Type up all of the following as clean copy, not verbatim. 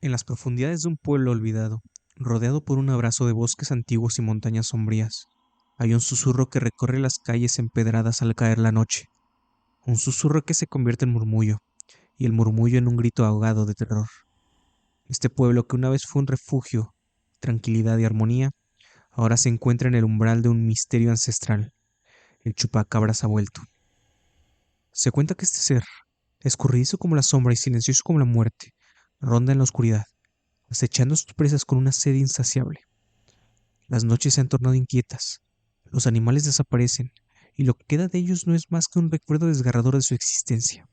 En las profundidades de un pueblo olvidado, rodeado por un abrazo de bosques antiguos y montañas sombrías, hay un susurro que recorre las calles empedradas al caer la noche, un susurro que se convierte en murmullo, y el murmullo en un grito ahogado de terror. Este pueblo que una vez fue un refugio, tranquilidad y armonía, ahora se encuentra en el umbral de un misterio ancestral. El chupacabras ha vuelto. Se cuenta que este ser, escurridizo como la sombra y silencioso como la muerte, ronda en la oscuridad, acechando a sus presas con una sed insaciable. Las noches se han tornado inquietas, los animales desaparecen, y lo que queda de ellos no es más que un recuerdo desgarrador de su existencia.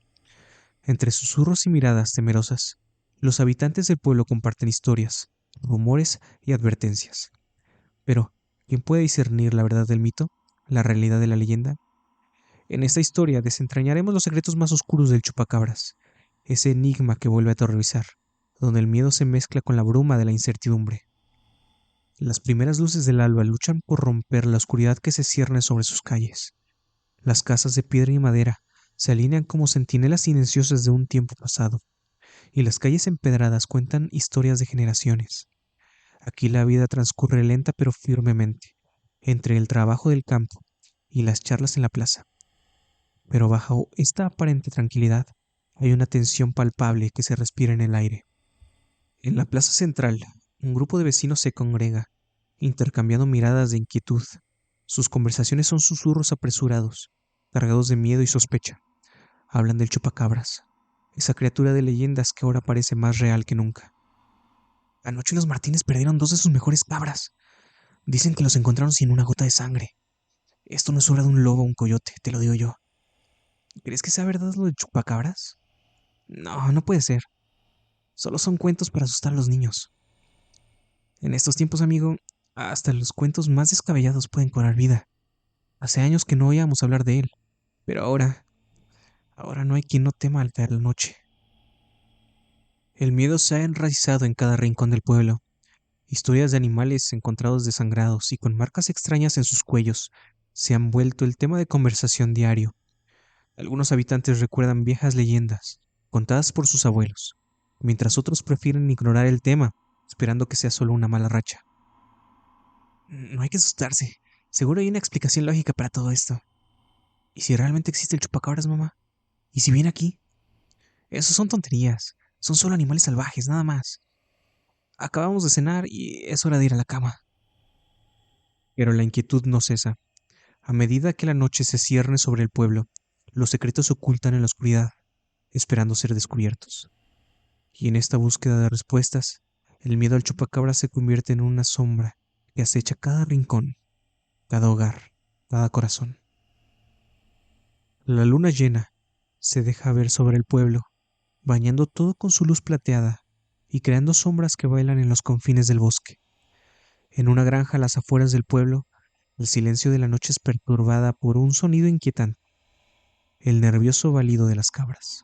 Entre susurros y miradas temerosas, los habitantes del pueblo comparten historias, rumores y advertencias. Pero, ¿quién puede discernir la verdad del mito, la realidad de la leyenda? En esta historia desentrañaremos los secretos más oscuros del chupacabras, ese enigma que vuelve a aterrorizar, donde el miedo se mezcla con la bruma de la incertidumbre. Las primeras luces del alba luchan por romper la oscuridad que se cierne sobre sus calles. Las casas de piedra y madera se alinean como centinelas silenciosas de un tiempo pasado, y las calles empedradas cuentan historias de generaciones. Aquí la vida transcurre lenta pero firmemente, entre el trabajo del campo y las charlas en la plaza. Pero bajo esta aparente tranquilidad hay una tensión palpable que se respira en el aire. En la plaza central, un grupo de vecinos se congrega, intercambiando miradas de inquietud. Sus conversaciones son susurros apresurados, cargados de miedo y sospecha. Hablan del chupacabras, esa criatura de leyendas que ahora parece más real que nunca. Anoche los Martínez perdieron dos de sus mejores cabras. Dicen que los encontraron sin una gota de sangre. Esto no es obra de un lobo o un coyote, te lo digo yo. ¿Crees que sea verdad lo del chupacabras? No, no puede ser. Solo son cuentos para asustar a los niños. En estos tiempos, amigo, hasta los cuentos más descabellados pueden cobrar vida. Hace años que no oíamos hablar de él, pero ahora no hay quien no tema al caer la noche. El miedo se ha enraizado en cada rincón del pueblo. Historias de animales encontrados desangrados y con marcas extrañas en sus cuellos se han vuelto el tema de conversación diario. Algunos habitantes recuerdan viejas leyendas, contadas por sus abuelos, mientras otros prefieren ignorar el tema, esperando que sea solo una mala racha. No hay que asustarse. Seguro hay una explicación lógica para todo esto. ¿Y si realmente existe el chupacabras, mamá? ¿Y si viene aquí? Eso son tonterías. Son solo animales salvajes, nada más. Acabamos de cenar y es hora de ir a la cama. Pero la inquietud no cesa. A medida que la noche se cierne sobre el pueblo, los secretos se ocultan en la oscuridad, esperando ser descubiertos. Y en esta búsqueda de respuestas, el miedo al chupacabras se convierte en una sombra que acecha cada rincón, cada hogar, cada corazón. La luna llena se deja ver sobre el pueblo, bañando todo con su luz plateada y creando sombras que bailan en los confines del bosque. En una granja a las afueras del pueblo, el silencio de la noche es perturbada por un sonido inquietante, el nervioso balido de las cabras.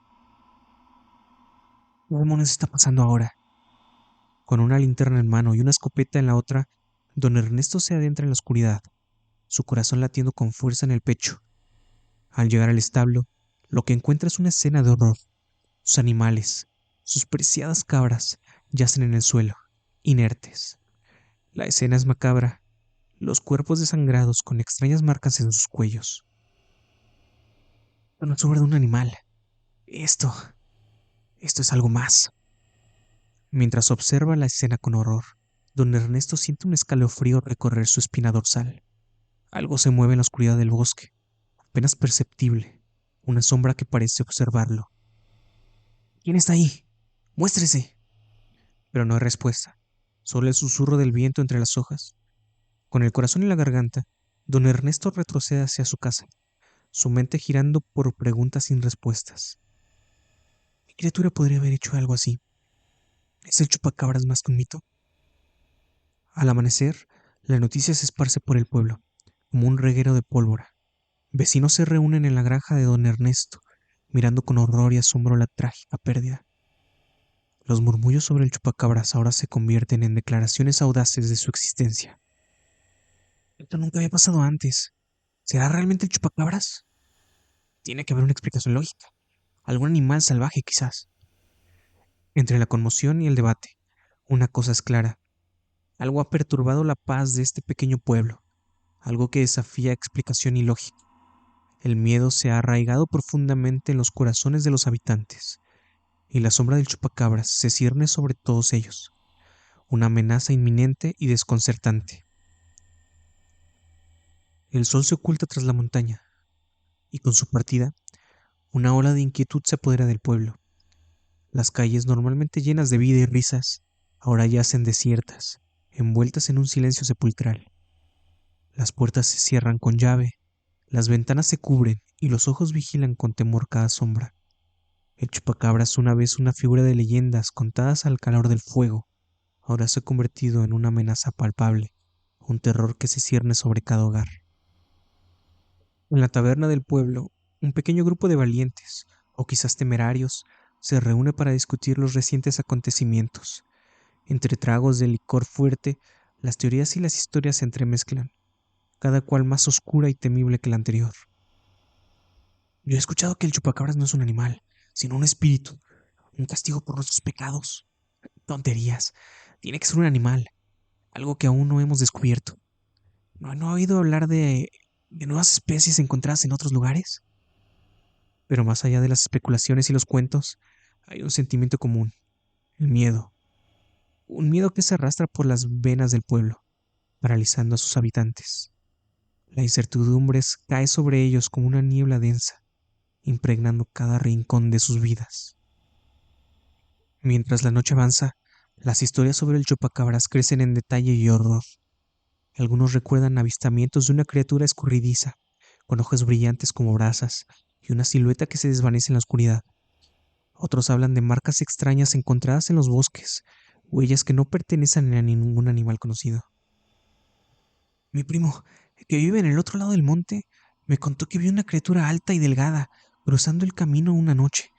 ¿Qué demonios está pasando ahora? Con una linterna en mano y una escopeta en la otra, don Ernesto se adentra en la oscuridad, su corazón latiendo con fuerza en el pecho. Al llegar al establo, lo que encuentra es una escena de horror. Sus animales, sus preciadas cabras, yacen en el suelo, inertes. La escena es macabra, los cuerpos desangrados con extrañas marcas en sus cuellos. Esto no es obra de un animal. Esto, esto es algo más. Mientras observa la escena con horror, don Ernesto siente un escalofrío recorrer su espina dorsal. Algo se mueve en la oscuridad del bosque, apenas perceptible, una sombra que parece observarlo. ¿Quién está ahí? Muéstrese. Pero no hay respuesta, solo el susurro del viento entre las hojas. Con el corazón en la garganta, don Ernesto retrocede hacia su casa, su mente girando por preguntas sin respuestas. ¿Qué criatura podría haber hecho algo así? ¿Es el chupacabras más que un mito? Al amanecer, la noticia se esparce por el pueblo, como un reguero de pólvora. Vecinos se reúnen en la granja de don Ernesto, mirando con horror y asombro la trágica pérdida. Los murmullos sobre el chupacabras ahora se convierten en declaraciones audaces de su existencia. Esto nunca había pasado antes. ¿Será realmente el chupacabras? Tiene que haber una explicación lógica. Algún animal salvaje, quizás. Entre la conmoción y el debate, una cosa es clara: algo ha perturbado la paz de este pequeño pueblo, algo que desafía explicación y lógica. El miedo se ha arraigado profundamente en los corazones de los habitantes, y la sombra del chupacabras se cierne sobre todos ellos, una amenaza inminente y desconcertante. El sol se oculta tras la montaña, y con su partida, una ola de inquietud se apodera del pueblo. Las calles, normalmente llenas de vida y risas, ahora yacen desiertas, envueltas en un silencio sepulcral. Las puertas se cierran con llave, las ventanas se cubren y los ojos vigilan con temor cada sombra. El chupacabras, una vez una figura de leyendas contadas al calor del fuego, ahora se ha convertido en una amenaza palpable, un terror que se cierne sobre cada hogar. En la taberna del pueblo, un pequeño grupo de valientes, o quizás temerarios, se reúne para discutir los recientes acontecimientos. Entre tragos de licor fuerte, las teorías y las historias se entremezclan, cada cual más oscura y temible que la anterior. Yo he escuchado que el chupacabras no es un animal, sino un espíritu, un castigo por nuestros pecados. Tonterías. Tiene que ser un animal, algo que aún no hemos descubierto. ¿No ha oído hablar de nuevas especies encontradas en otros lugares? Pero más allá de las especulaciones y los cuentos, hay un sentimiento común: el miedo. Un miedo que se arrastra por las venas del pueblo, paralizando a sus habitantes. La incertidumbre cae sobre ellos como una niebla densa, impregnando cada rincón de sus vidas. Mientras la noche avanza, las historias sobre el chupacabras crecen en detalle y horror. Algunos recuerdan avistamientos de una criatura escurridiza, con ojos brillantes como brasas y una silueta que se desvanece en la oscuridad. Otros hablan de marcas extrañas encontradas en los bosques, huellas que no pertenecen a ningún animal conocido. Mi primo, que vive en el otro lado del monte, me contó que vio una criatura alta y delgada cruzando el camino una noche.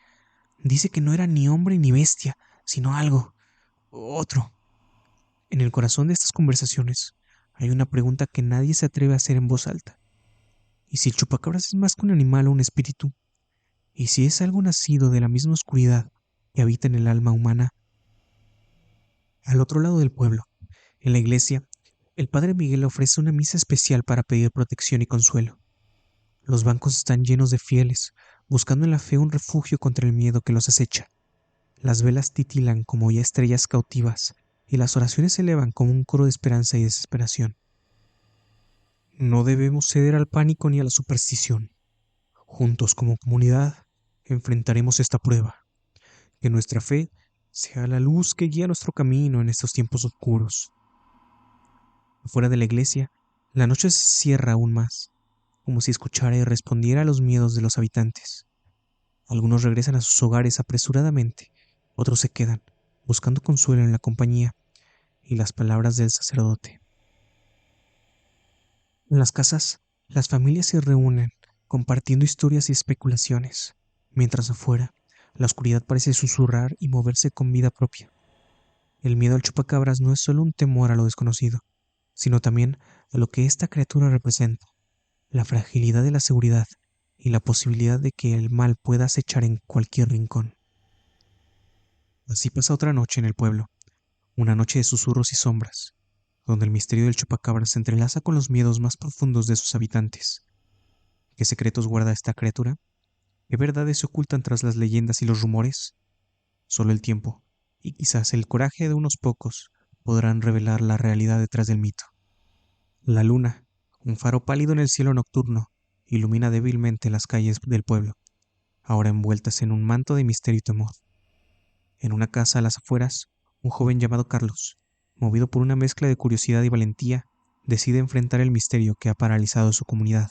Dice que no era ni hombre ni bestia, sino algo, otro. En el corazón de estas conversaciones hay una pregunta que nadie se atreve a hacer en voz alta. ¿Y si el chupacabras es más que un animal o un espíritu? ¿Y si es algo nacido de la misma oscuridad que habita en el alma humana? Al otro lado del pueblo, en la iglesia, el padre Miguel ofrece una misa especial para pedir protección y consuelo. Los bancos están llenos de fieles, buscando en la fe un refugio contra el miedo que los acecha. Las velas titilan como ya estrellas cautivas, y las oraciones se elevan como un coro de esperanza y desesperación. No debemos ceder al pánico ni a la superstición. Juntos como comunidad enfrentaremos esta prueba. Que nuestra fe sea la luz que guía nuestro camino en estos tiempos oscuros. Fuera de la iglesia, la noche se cierra aún más, como si escuchara y respondiera a los miedos de los habitantes. Algunos regresan a sus hogares apresuradamente, otros se quedan, buscando consuelo en la compañía y las palabras del sacerdote. En las casas, las familias se reúnen, compartiendo historias y especulaciones, mientras afuera, la oscuridad parece susurrar y moverse con vida propia. El miedo al chupacabras no es solo un temor a lo desconocido, sino también a lo que esta criatura representa: la fragilidad de la seguridad y la posibilidad de que el mal pueda acechar en cualquier rincón. Así pasa otra noche en el pueblo, una noche de susurros y sombras, donde el misterio del chupacabras se entrelaza con los miedos más profundos de sus habitantes. ¿Qué secretos guarda esta criatura? ¿Qué verdades se ocultan tras las leyendas y los rumores? Solo el tiempo, y quizás el coraje de unos pocos, podrán revelar la realidad detrás del mito. La luna, un faro pálido en el cielo nocturno, ilumina débilmente las calles del pueblo, ahora envueltas en un manto de misterio y temor. En una casa a las afueras, un joven llamado Carlos, movido por una mezcla de curiosidad y valentía, decide enfrentar el misterio que ha paralizado su comunidad.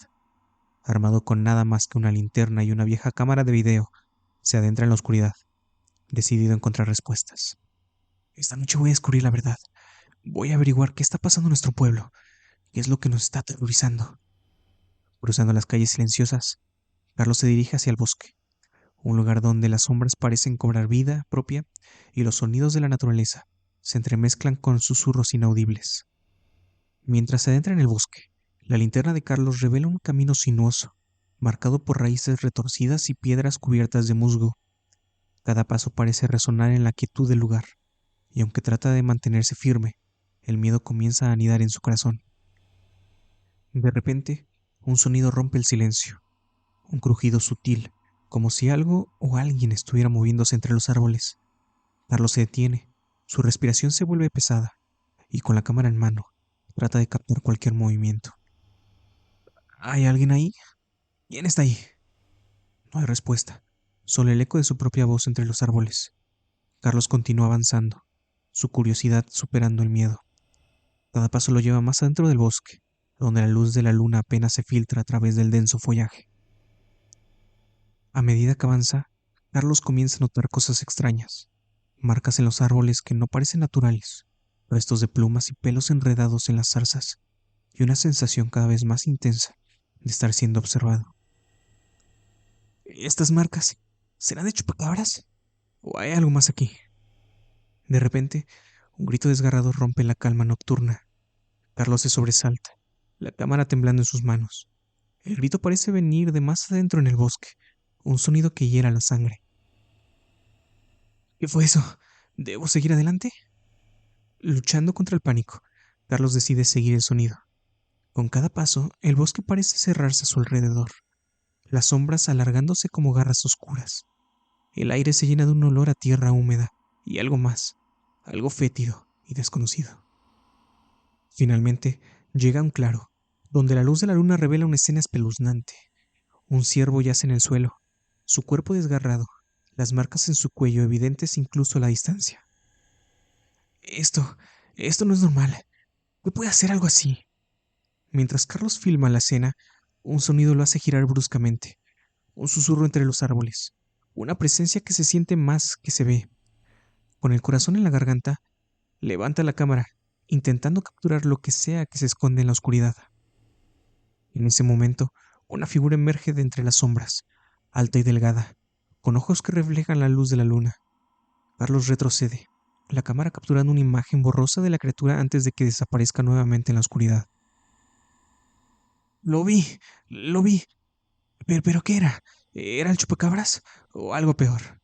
Armado con nada más que una linterna y una vieja cámara de video, se adentra en la oscuridad, decidido a encontrar respuestas. Esta noche voy a descubrir la verdad. Voy a averiguar qué está pasando en nuestro pueblo, qué es lo que nos está aterrorizando. Cruzando las calles silenciosas, Carlos se dirige hacia el bosque, un lugar donde las sombras parecen cobrar vida propia y los sonidos de la naturaleza se entremezclan con susurros inaudibles. Mientras se adentra en el bosque, la linterna de Carlos revela un camino sinuoso, marcado por raíces retorcidas y piedras cubiertas de musgo. Cada paso parece resonar en la quietud del lugar, y aunque trata de mantenerse firme, el miedo comienza a anidar en su corazón. De repente, un sonido rompe el silencio, un crujido sutil, como si algo o alguien estuviera moviéndose entre los árboles. Carlos se detiene, su respiración se vuelve pesada, y con la cámara en mano, trata de captar cualquier movimiento. ¿Hay alguien ahí? ¿Quién está ahí? No hay respuesta, solo el eco de su propia voz entre los árboles. Carlos continúa avanzando, su curiosidad superando el miedo. Cada paso lo lleva más adentro del bosque, donde la luz de la luna apenas se filtra a través del denso follaje. A medida que avanza, Carlos comienza a notar cosas extrañas, marcas en los árboles que no parecen naturales, restos de plumas y pelos enredados en las zarzas, y una sensación cada vez más intensa de estar siendo observado. ¿Estas marcas serán de chupacabras? ¿O hay algo más aquí? De repente, un grito desgarrado rompe la calma nocturna. Carlos se sobresalta, la cámara temblando en sus manos. El grito parece venir de más adentro en el bosque, un sonido que hiera la sangre. ¿Qué fue eso? ¿Debo seguir adelante? Luchando contra el pánico, Carlos decide seguir el sonido. Con cada paso, el bosque parece cerrarse a su alrededor, las sombras alargándose como garras oscuras. El aire se llena de un olor a tierra húmeda y algo más, algo fétido y desconocido. Finalmente, llega un claro, donde la luz de la luna revela una escena espeluznante. Un ciervo yace en el suelo, su cuerpo desgarrado, las marcas en su cuello evidentes incluso a la distancia. Esto, esto no es normal. ¿Qué puede hacer algo así? Mientras Carlos filma la escena, un sonido lo hace girar bruscamente, un susurro entre los árboles, una presencia que se siente más que se ve. Con el corazón en la garganta, levanta la cámara, intentando capturar lo que sea que se esconde en la oscuridad. En ese momento, una figura emerge de entre las sombras, alta y delgada, con ojos que reflejan la luz de la luna. Carlos retrocede, la cámara capturando una imagen borrosa de la criatura antes de que desaparezca nuevamente en la oscuridad. Lo vi, lo vi. ¿Pero qué era? ¿Era el chupacabras? ¿O algo peor?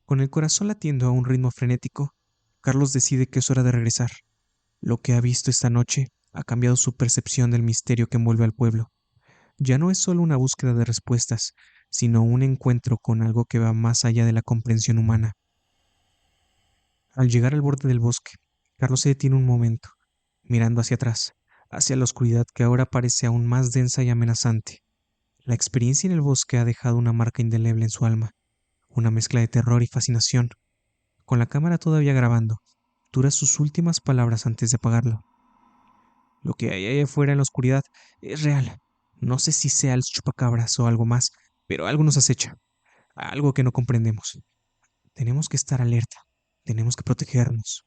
Con el corazón latiendo a un ritmo frenético, Carlos decide que es hora de regresar. Lo que ha visto esta noche ha cambiado su percepción del misterio que envuelve al pueblo. Ya no es solo una búsqueda de respuestas, sino un encuentro con algo que va más allá de la comprensión humana. Al llegar al borde del bosque, Carlos se detiene un momento, mirando hacia atrás, hacia la oscuridad que ahora parece aún más densa y amenazante. La experiencia en el bosque ha dejado una marca indeleble en su alma, una mezcla de terror y fascinación. Con la cámara todavía grabando, dura sus últimas palabras antes de apagarlo. Lo que hay allá afuera en la oscuridad es real. No sé si sea el chupacabras o algo más, pero algo nos acecha, algo que no comprendemos. Tenemos que estar alerta, tenemos que protegernos.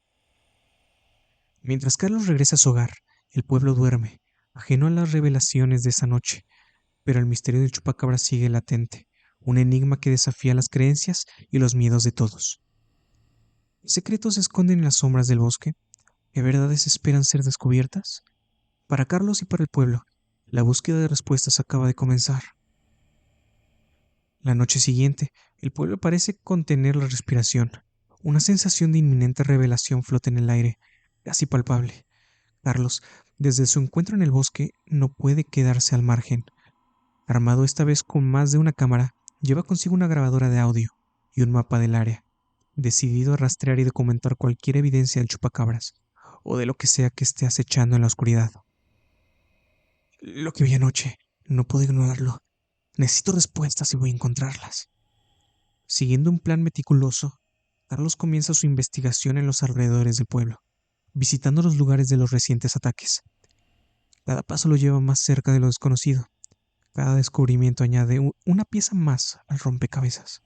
Mientras Carlos regresa a su hogar, el pueblo duerme, ajeno a las revelaciones de esa noche, pero el misterio del chupacabra sigue latente, un enigma que desafía las creencias y los miedos de todos. ¿Secretos se esconden en las sombras del bosque? ¿Qué verdades esperan ser descubiertas? Para Carlos y para el pueblo, la búsqueda de respuestas acaba de comenzar. La noche siguiente, el pueblo parece contener la respiración. Una sensación de inminente revelación flota en el aire, casi palpable. Carlos, desde su encuentro en el bosque, no puede quedarse al margen. Armado esta vez con más de una cámara, lleva consigo una grabadora de audio y un mapa del área, decidido a rastrear y documentar cualquier evidencia del chupacabras, o de lo que sea que esté acechando en la oscuridad. Lo que vi anoche, no puedo ignorarlo. Necesito respuestas y voy a encontrarlas. Siguiendo un plan meticuloso, Carlos comienza su investigación en los alrededores del pueblo, visitando los lugares de los recientes ataques. Cada paso lo lleva más cerca de lo desconocido. Cada descubrimiento añade una pieza más al rompecabezas.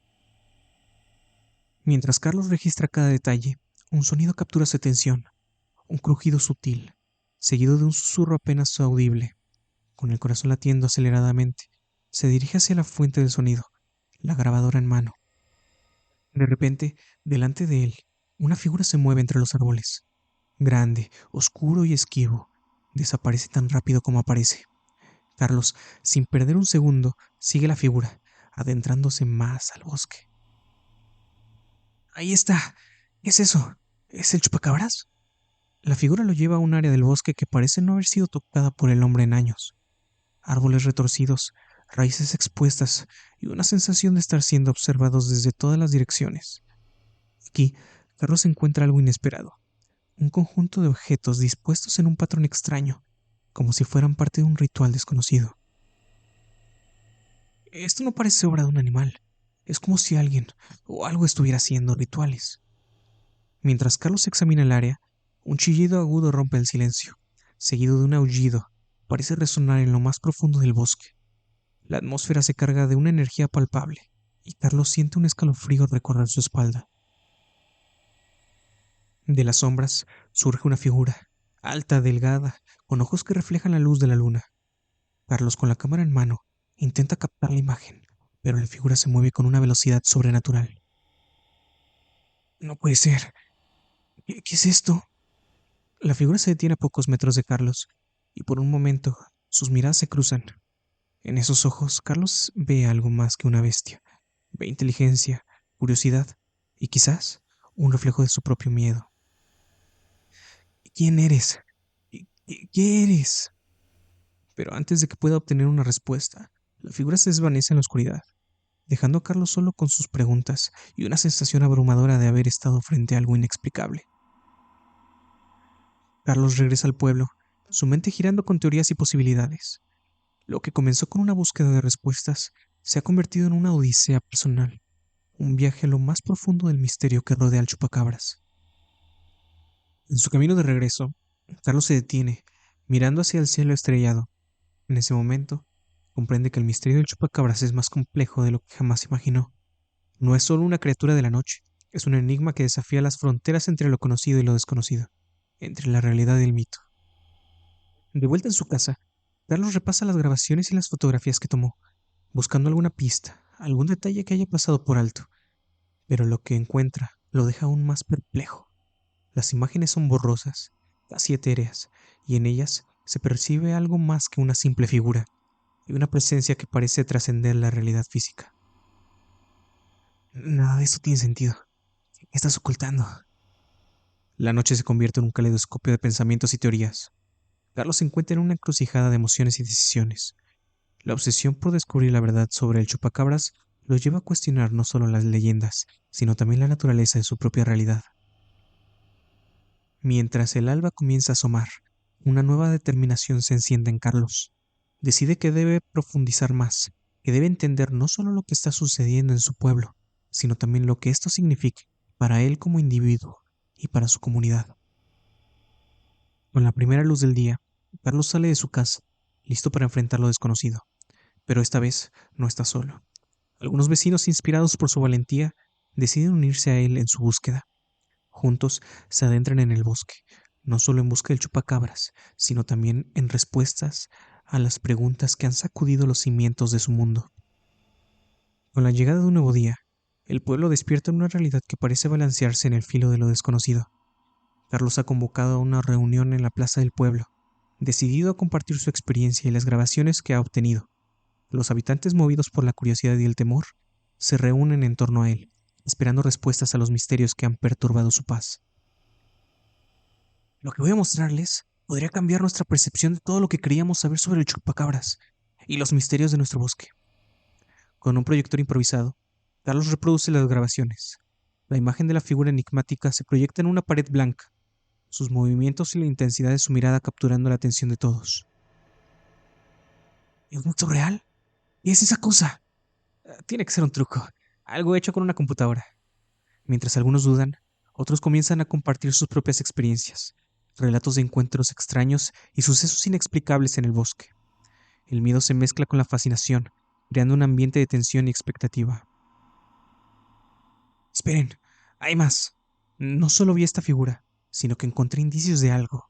Mientras Carlos registra cada detalle, un sonido captura su atención, un crujido sutil, seguido de un susurro apenas audible. Con el corazón latiendo aceleradamente, se dirige hacia la fuente del sonido, la grabadora en mano. De repente, delante de él, una figura se mueve entre los árboles. Grande, oscuro y esquivo, desaparece tan rápido como aparece. Carlos, sin perder un segundo, sigue la figura, adentrándose más al bosque. Ahí está. ¿Qué es eso? ¿Es el chupacabras? La figura lo lleva a un área del bosque que parece no haber sido tocada por el hombre en años. Árboles retorcidos, raíces expuestas y una sensación de estar siendo observados desde todas las direcciones. Aquí, Carlos encuentra algo inesperado, un conjunto de objetos dispuestos en un patrón extraño, como si fueran parte de un ritual desconocido. Esto no parece obra de un animal, es como si alguien o algo estuviera haciendo rituales. Mientras Carlos examina el área, un chillido agudo rompe el silencio, seguido de un aullido. Parece resonar en lo más profundo del bosque. La atmósfera se carga de una energía palpable, y Carlos siente un escalofrío recorrer su espalda. De las sombras surge una figura, alta, delgada, con ojos que reflejan la luz de la luna. Carlos, con la cámara en mano, intenta captar la imagen, pero la figura se mueve con una velocidad sobrenatural. No puede ser. ¿Qué es esto? La figura se detiene a pocos metros de Carlos, y por un momento sus miradas se cruzan. En esos ojos, Carlos ve algo más que una bestia. Ve inteligencia, curiosidad y quizás un reflejo de su propio miedo. ¿Quién eres? ¿Qué eres? Pero antes de que pueda obtener una respuesta, la figura se desvanece en la oscuridad, dejando a Carlos solo con sus preguntas y una sensación abrumadora de haber estado frente a algo inexplicable. Carlos regresa al pueblo, su mente girando con teorías y posibilidades. Lo que comenzó con una búsqueda de respuestas se ha convertido en una odisea personal, un viaje a lo más profundo del misterio que rodea al chupacabras. En su camino de regreso, Carlos se detiene, mirando hacia el cielo estrellado. En ese momento, comprende que el misterio del chupacabras es más complejo de lo que jamás imaginó. No es solo una criatura de la noche, es un enigma que desafía las fronteras entre lo conocido y lo desconocido, entre la realidad y el mito. De vuelta en su casa, Carlos repasa las grabaciones y las fotografías que tomó, buscando alguna pista, algún detalle que haya pasado por alto, pero lo que encuentra lo deja aún más perplejo. Las imágenes son borrosas, casi etéreas, y en ellas se percibe algo más que una simple figura, y una presencia que parece trascender la realidad física. Nada de esto tiene sentido. ¿Qué estás ocultando? La noche se convierte en un caleidoscopio de pensamientos y teorías. Carlos se encuentra en una encrucijada de emociones y decisiones. La obsesión por descubrir la verdad sobre el chupacabras lo lleva a cuestionar no solo las leyendas, sino también la naturaleza de su propia realidad. Mientras el alba comienza a asomar, una nueva determinación se enciende en Carlos. Decide que debe profundizar más, que debe entender no solo lo que está sucediendo en su pueblo, sino también lo que esto significa para él como individuo y para su comunidad. Con la primera luz del día, Carlos sale de su casa, listo para enfrentar lo desconocido, pero esta vez no está solo. Algunos vecinos, inspirados por su valentía, deciden unirse a él en su búsqueda. Juntos se adentran en el bosque, no solo en busca del chupacabras, sino también en respuestas a las preguntas que han sacudido los cimientos de su mundo. Con la llegada de un nuevo día, el pueblo despierta en una realidad que parece balancearse en el filo de lo desconocido. Carlos ha convocado a una reunión en la plaza del pueblo, decidido a compartir su experiencia y las grabaciones que ha obtenido. Los habitantes, movidos por la curiosidad y el temor, se reúnen en torno a él, esperando respuestas a los misterios que han perturbado su paz. Lo que voy a mostrarles podría cambiar nuestra percepción de todo lo que creíamos saber sobre el chupacabras y los misterios de nuestro bosque. Con un proyector improvisado, Carlos reproduce las grabaciones. La imagen de la figura enigmática se proyecta en una pared blanca, sus movimientos y la intensidad de su mirada capturando la atención de todos. ¿Es mucho real? ¿Qué es esa cosa? Tiene que ser un truco, algo hecho con una computadora. Mientras algunos dudan, otros comienzan a compartir sus propias experiencias, relatos de encuentros extraños y sucesos inexplicables en el bosque. El miedo se mezcla con la fascinación, creando un ambiente de tensión y expectativa. Esperen, hay más. No solo vi esta figura, sino que encontré indicios de algo,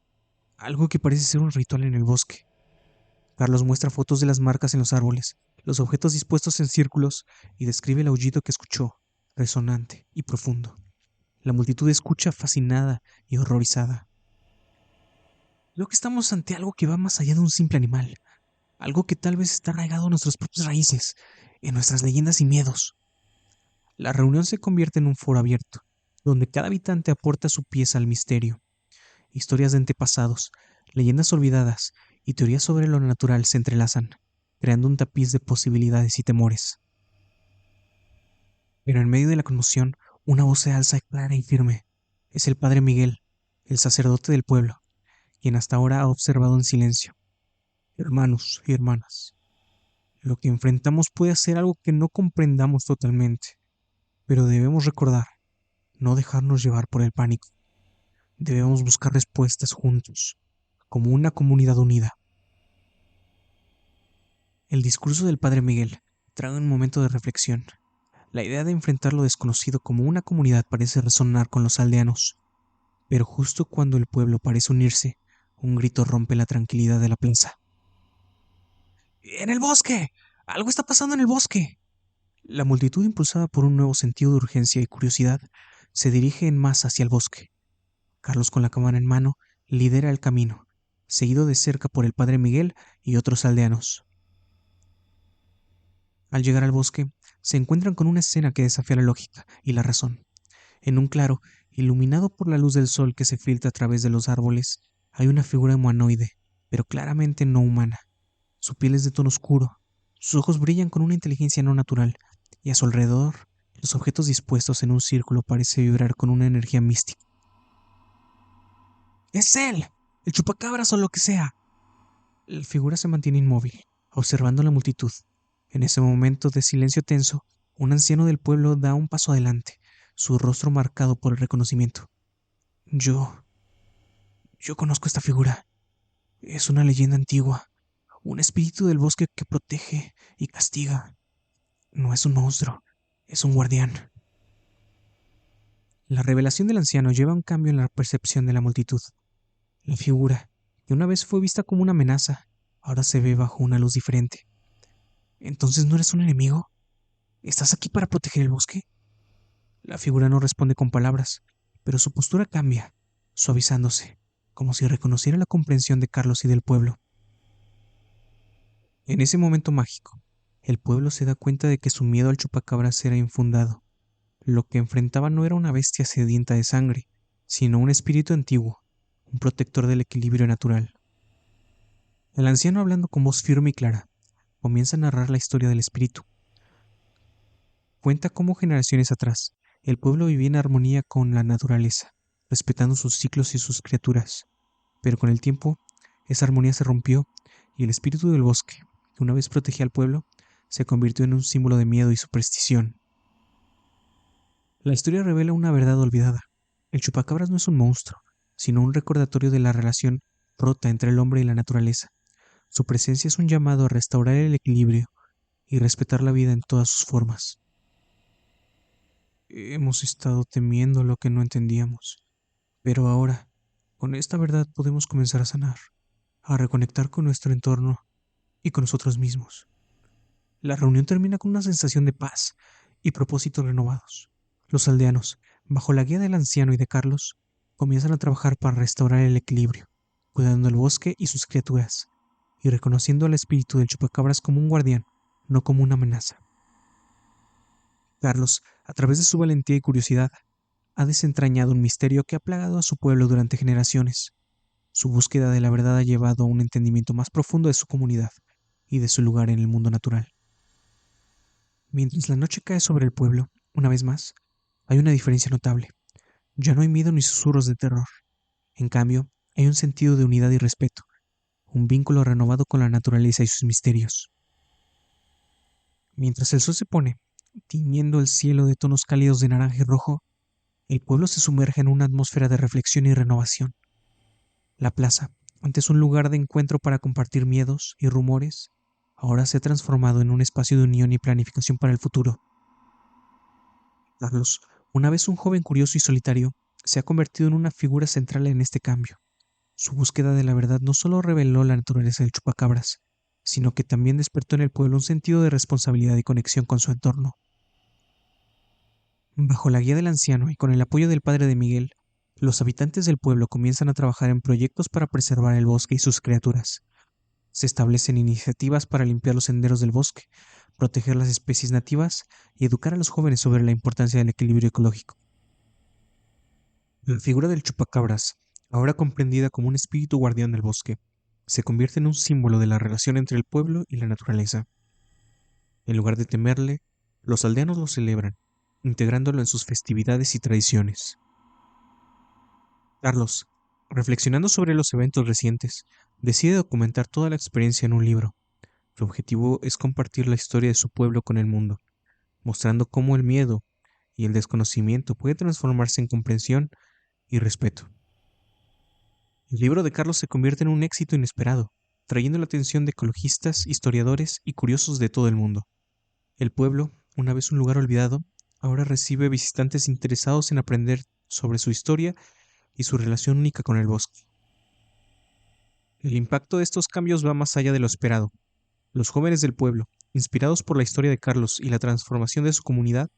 algo que parece ser un ritual en el bosque. Carlos muestra fotos de las marcas en los árboles, los objetos dispuestos en círculos y describe el aullido que escuchó, resonante y profundo. La multitud escucha fascinada y horrorizada. Creo que estamos ante algo que va más allá de un simple animal, algo que tal vez está arraigado a nuestras propias raíces, en nuestras leyendas y miedos. La reunión se convierte en un foro abierto. donde cada habitante aporta su pieza al misterio. Historias de antepasados, leyendas olvidadas y teorías sobre lo natural se entrelazan, creando un tapiz de posibilidades y temores. Pero en medio de la conmoción, una voz se alza clara y firme. Es el padre Miguel, el sacerdote del pueblo, quien hasta ahora ha observado en silencio. Hermanos y hermanas, lo que enfrentamos puede ser algo que no comprendamos totalmente, pero debemos recordar, no dejarnos llevar por el pánico. Debemos buscar respuestas juntos, como una comunidad unida. El discurso del padre Miguel trae un momento de reflexión. La idea de enfrentar lo desconocido como una comunidad parece resonar con los aldeanos, pero justo cuando el pueblo parece unirse, un grito rompe la tranquilidad de la plaza. ¡En el bosque! ¡Algo está pasando en el bosque! La multitud, impulsada por un nuevo sentido de urgencia y curiosidad, se dirige en masa hacia el bosque. Carlos, con la cámara en mano, lidera el camino, seguido de cerca por el padre Miguel y otros aldeanos. Al llegar al bosque, se encuentran con una escena que desafía la lógica y la razón. En un claro, iluminado por la luz del sol que se filtra a través de los árboles, hay una figura humanoide, pero claramente no humana. Su piel es de tono oscuro, sus ojos brillan con una inteligencia no natural, y a su alrededor, los objetos dispuestos en un círculo parecen vibrar con una energía mística. ¡Es él! ¡El chupacabras o lo que sea! La figura se mantiene inmóvil, observando la multitud. En ese momento de silencio tenso, un anciano del pueblo da un paso adelante, su rostro marcado por el reconocimiento. Yo conozco esta figura. Es una leyenda antigua, un espíritu del bosque que protege y castiga. No es un monstruo, es un guardián. La revelación del anciano lleva a un cambio en la percepción de la multitud. La figura, que una vez fue vista como una amenaza, ahora se ve bajo una luz diferente. ¿Entonces no eres un enemigo? ¿Estás aquí para proteger el bosque? La figura no responde con palabras, pero su postura cambia, suavizándose, como si reconociera la comprensión de Carlos y del pueblo. En ese momento mágico, el pueblo se da cuenta de que su miedo al chupacabras era infundado. Lo que enfrentaba no era una bestia sedienta de sangre, sino un espíritu antiguo, un protector del equilibrio natural. El anciano, hablando con voz firme y clara, comienza a narrar la historia del espíritu. Cuenta cómo generaciones atrás, el pueblo vivía en armonía con la naturaleza, respetando sus ciclos y sus criaturas. Pero con el tiempo, esa armonía se rompió y el espíritu del bosque, que una vez protegía al pueblo, se convirtió en un símbolo de miedo y superstición. La historia revela una verdad olvidada. El chupacabras no es un monstruo, sino un recordatorio de la relación rota entre el hombre y la naturaleza. Su presencia es un llamado a restaurar el equilibrio y respetar la vida en todas sus formas. Hemos estado temiendo lo que no entendíamos, pero ahora, con esta verdad podemos comenzar a sanar, a reconectar con nuestro entorno y con nosotros mismos. La reunión termina con una sensación de paz y propósitos renovados. Los aldeanos, bajo la guía del anciano y de Carlos, comienzan a trabajar para restaurar el equilibrio, cuidando el bosque y sus criaturas, y reconociendo al espíritu del chupacabras como un guardián, no como una amenaza. Carlos, a través de su valentía y curiosidad, ha desentrañado un misterio que ha plagado a su pueblo durante generaciones. Su búsqueda de la verdad ha llevado a un entendimiento más profundo de su comunidad y de su lugar en el mundo natural. Mientras la noche cae sobre el pueblo, una vez más, hay una diferencia notable. Ya no hay miedo ni susurros de terror. En cambio, hay un sentido de unidad y respeto, un vínculo renovado con la naturaleza y sus misterios. Mientras el sol se pone, tiñendo el cielo de tonos cálidos de naranja y rojo, el pueblo se sumerge en una atmósfera de reflexión y renovación. La plaza, antes un lugar de encuentro para compartir miedos y rumores, ahora se ha transformado en un espacio de unión y planificación para el futuro. Carlos, una vez un joven curioso y solitario, se ha convertido en una figura central en este cambio. Su búsqueda de la verdad no solo reveló la naturaleza del chupacabras, sino que también despertó en el pueblo un sentido de responsabilidad y conexión con su entorno. Bajo la guía del anciano y con el apoyo del padre de Miguel, los habitantes del pueblo comienzan a trabajar en proyectos para preservar el bosque y sus criaturas. Se establecen iniciativas para limpiar los senderos del bosque, proteger las especies nativas y educar a los jóvenes sobre la importancia del equilibrio ecológico. La figura del chupacabras, ahora comprendida como un espíritu guardián del bosque, se convierte en un símbolo de la relación entre el pueblo y la naturaleza. En lugar de temerle, los aldeanos lo celebran, integrándolo en sus festividades y tradiciones. Carlos, reflexionando sobre los eventos recientes, decide documentar toda la experiencia en un libro. Su objetivo es compartir la historia de su pueblo con el mundo, mostrando cómo el miedo y el desconocimiento puede transformarse en comprensión y respeto. El libro de Carlos se convierte en un éxito inesperado, trayendo la atención de ecologistas, historiadores y curiosos de todo el mundo. El pueblo, una vez un lugar olvidado, ahora recibe visitantes interesados en aprender sobre su historia y su relación única con el bosque. El impacto de estos cambios va más allá de lo esperado. Los jóvenes del pueblo, inspirados por la historia de Carlos y la transformación de su comunidad,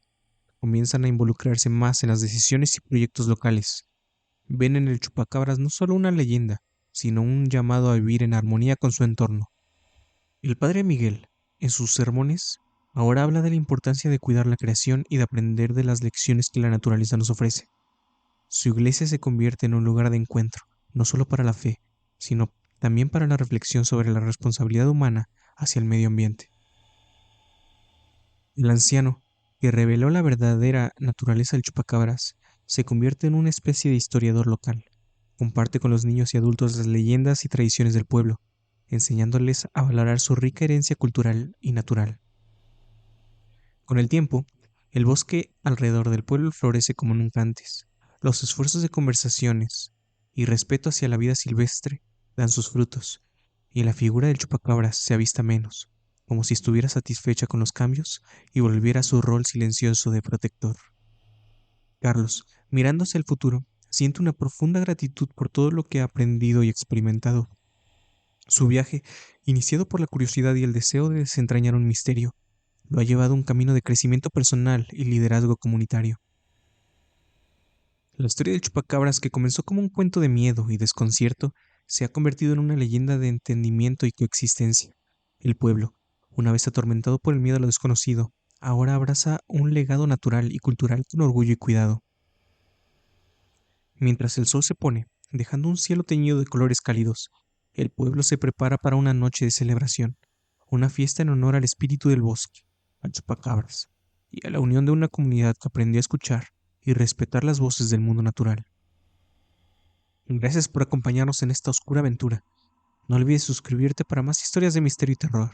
comienzan a involucrarse más en las decisiones y proyectos locales. Ven en el chupacabras no solo una leyenda, sino un llamado a vivir en armonía con su entorno. El padre Miguel, en sus sermones, ahora habla de la importancia de cuidar la creación y de aprender de las lecciones que la naturaleza nos ofrece. Su iglesia se convierte en un lugar de encuentro, no solo para la fe, sino también para la reflexión sobre la responsabilidad humana hacia el medio ambiente. El anciano, que reveló la verdadera naturaleza del chupacabras, se convierte en una especie de historiador local. Comparte con los niños y adultos las leyendas y tradiciones del pueblo, enseñándoles a valorar su rica herencia cultural y natural. Con el tiempo, el bosque alrededor del pueblo florece como nunca antes. Los esfuerzos de conversaciones y respeto hacia la vida silvestre dan sus frutos, y la figura del chupacabras se avista menos, como si estuviera satisfecha con los cambios y volviera a su rol silencioso de protector. Carlos, mirando hacia el futuro, siente una profunda gratitud por todo lo que ha aprendido y experimentado. Su viaje, iniciado por la curiosidad y el deseo de desentrañar un misterio, lo ha llevado a un camino de crecimiento personal y liderazgo comunitario. La historia del chupacabras, que comenzó como un cuento de miedo y desconcierto, se ha convertido en una leyenda de entendimiento y coexistencia. El pueblo, una vez atormentado por el miedo a lo desconocido, ahora abraza un legado natural y cultural con orgullo y cuidado. Mientras el sol se pone, dejando un cielo teñido de colores cálidos, el pueblo se prepara para una noche de celebración, una fiesta en honor al espíritu del bosque, al chupacabras, y a la unión de una comunidad que aprendió a escuchar y respetar las voces del mundo natural. Gracias por acompañarnos en esta oscura aventura. No olvides suscribirte para más historias de misterio y terror.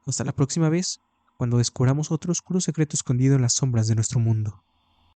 Hasta la próxima vez, cuando descubramos otro oscuro secreto escondido en las sombras de nuestro mundo.